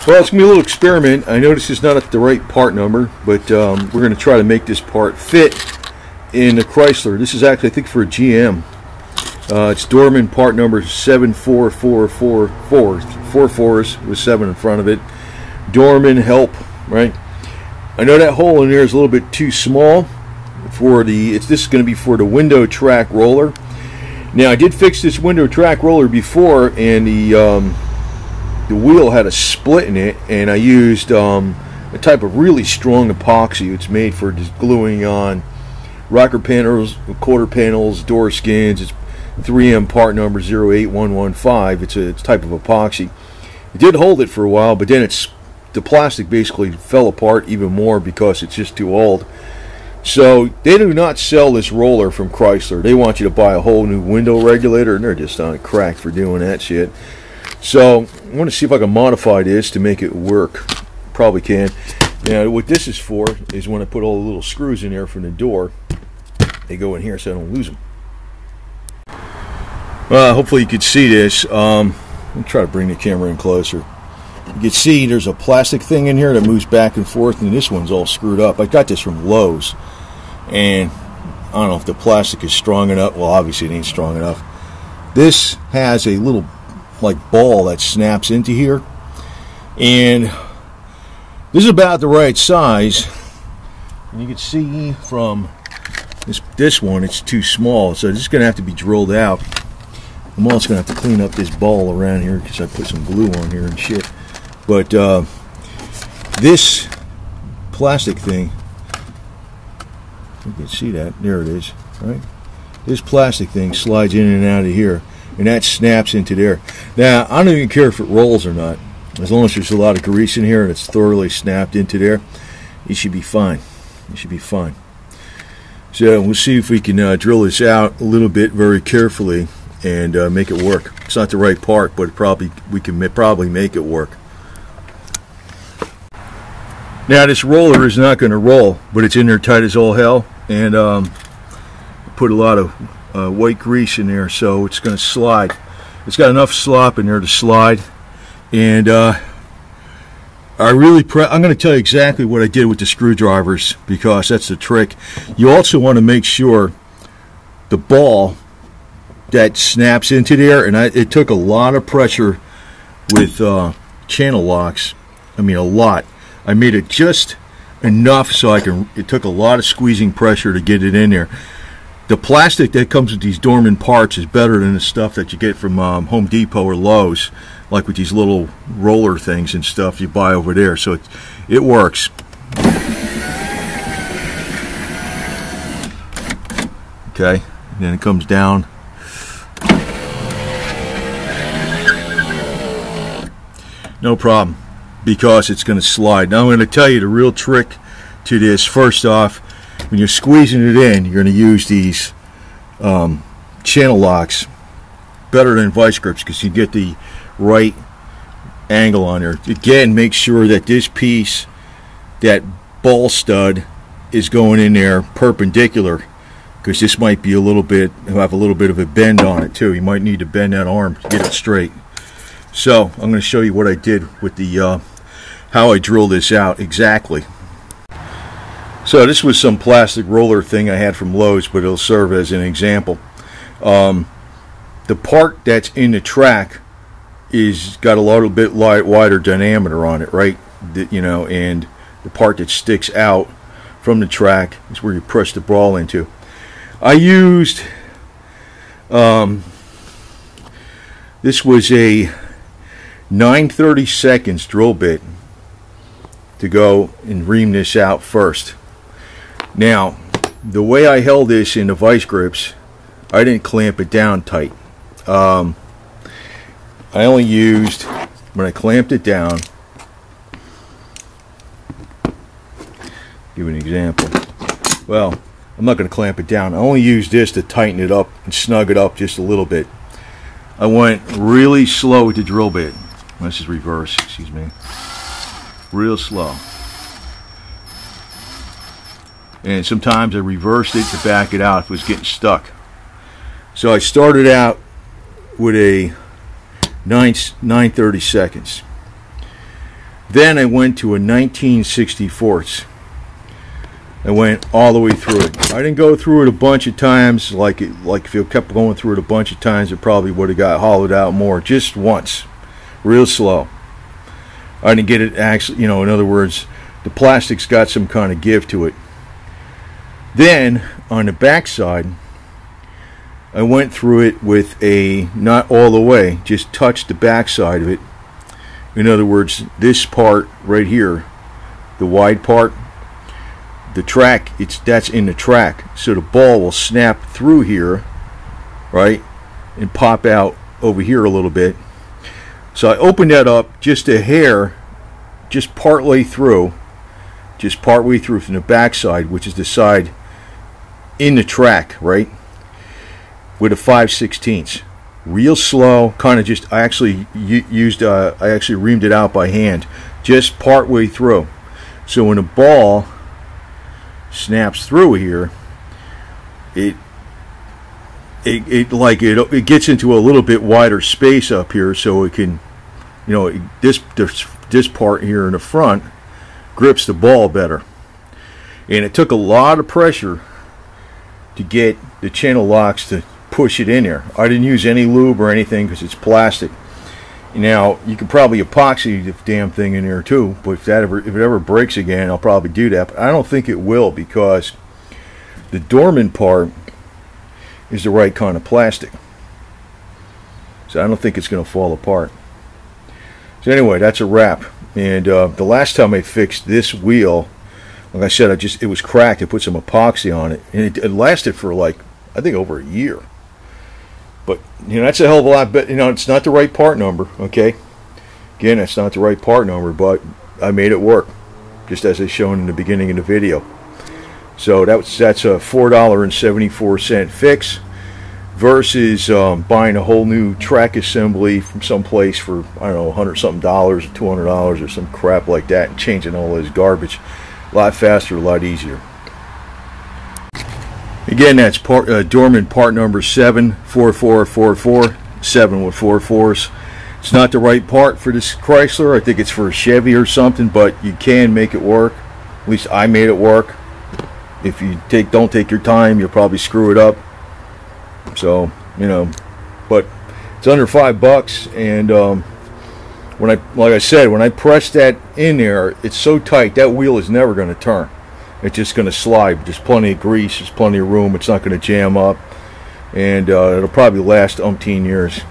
Well, it's going to be a little experiment. I know this is not at the right part number, but we're going to try to make this part fit in the Chrysler. This is actually, I think, for a GM. It's Dorman part number 74444, 4 fours with 7 in front of it. Dorman Help, right? I know that hole in there is a little bit too small for the, this is going to be for the window track roller. Now, I did fix this window track roller before, and the wheel had a split in it, and I used a type of really strong epoxy. It's made for just gluing on rocker panels, quarter panels, door skins. It's 3M part number 08115. It's a type of epoxy. It did hold it for a while, but then the plastic basically fell apart even more because it's just too old. So they do not sell this roller from Chrysler. They want you to buy a whole new window regulator, and they're just on crack for doing that shit. So I want to see if I can modify this to make it work. Probably can. Now what this is for is when I put all the little screws in there from the door, they go in here so I don't lose them. Hopefully you can see this. Let me try to bring the camera in closer. You can see there's a plastic thing in here that moves back and forth, and this one's all screwed up. I got this from Lowe's, and I don't know if the plastic is strong enough. Well, obviously it ain't strong enough. This has a little like ball that snaps into here, and this is about the right size, and you can see from this one it's too small, so it's just gonna have to be drilled out. I'm also gonna have to clean up this ball around here because I put some glue on here and shit. But this plastic thing, you can see that, there it is, right? This plastic thing slides in and out of here, and that snaps into there. Now, I don't even care if it rolls or not. As long as there's a lot of grease in here and it's thoroughly snapped into there, it should be fine. It should be fine. So we'll see if we can drill this out a little bit very carefully and make it work. It's not the right part, but we can probably make it work. Now, this roller is not going to roll, but it's in there tight as all hell, and put a lot of white grease in there, so it's going to slide. It's got enough slop in there to slide, and I'm going to tell you exactly what I did with the screwdrivers, because that's the trick. You also want to make sure the ball that snaps into there, and it took a lot of pressure with channel locks. I mean, a lot. I made it just enough so it took a lot of squeezing pressure to get it in there. The plastic that comes with these Dorman parts is better than the stuff that you get from Home Depot or Lowe's, like with these little roller things and stuff you buy over there. So it works. Okay, and then it comes down. No problem, because it's going to slide. Now I'm going to tell you the real trick to this. First off, when you're squeezing it in, you're going to use these channel locks better than vice grips, because you get the right angle on there. Again, make sure that this piece, that ball stud, is going in there perpendicular, because this might be have a little bit of a bend on it too. You might need to bend that arm to get it straight. So I'm going to show you what I did with the how I drilled this out exactly. So this was some plastic roller thing I had from Lowe's, but it'll serve as an example. The part that's in the track is got a little bit wider diameter on it, right? And the part that sticks out from the track is where you press the ball into. I used this was a 9/32 drill bit to go and ream this out first. Now, the way I held this in the vice grips, I didn't clamp it down tight. I only used, when I clamped it down, give an example. Well, I'm not going to clamp it down. I only used this to tighten it up and snug it up just a little bit. I went really slow with the drill bit. This is reverse, excuse me. Real slow. And sometimes I reversed it to back it out if it was getting stuck. So I started out with a 9/32. Then I went to a 1964. I went all the way through it. I didn't go through it a bunch of times. Like if you kept going through it a bunch of times, it probably would have got hollowed out more. Just once, real slow. I didn't get it actually, in other words, the plastic's got some kind of give to it. Then on the back side, I went through it with a, not all the way, just touched the back side of it. In other words, this part right here, the wide part, the track, that's in the track, so the ball will snap through here, right, and pop out over here a little bit. So I opened that up just a hair, just partway through from the back side, which is the side in the track, right, with a 5/16. Real slow, kind of just, I actually reamed it out by hand, just partway through. So when a ball snaps through here, it gets into a little bit wider space up here, so it can, this part here in the front grips the ball better. And it took a lot of pressure to get the channel locks to push it in there. I didn't use any lube or anything because it's plastic. Now you can probably epoxy the damn thing in there too, but if it ever breaks again, I'll probably do that. But I don't think it will, because the Dorman part is the right kind of plastic, so I don't think it's going to fall apart. So anyway, that's a wrap. And the last time I fixed this wheel, like I said, it was cracked. I put some epoxy on it, and it lasted for like, I think, over a year. But that's a hell of a lot better. It's not the right part number, okay? Again, it's not the right part number, but I made it work, just as I shown in the beginning of the video. So that's a $4.74 fix versus buying a whole new track assembly from someplace for, I don't know, $100-something or $200 or some crap like that, and changing all this garbage. A lot faster, a lot easier. Again, that's Dorman part number 74444, 7 with 4 4s. It's not the right part for this Chrysler. I think it's for a Chevy or something, but you can make it work. At least I made it work. If you don't take your time, you'll probably screw it up. So, but it's under $5, and like I said, when I press that in there, it's so tight that wheel is never going to turn. It's just going to slide. There's plenty of grease, there's plenty of room, it's not going to jam up, and it'll probably last umpteen years.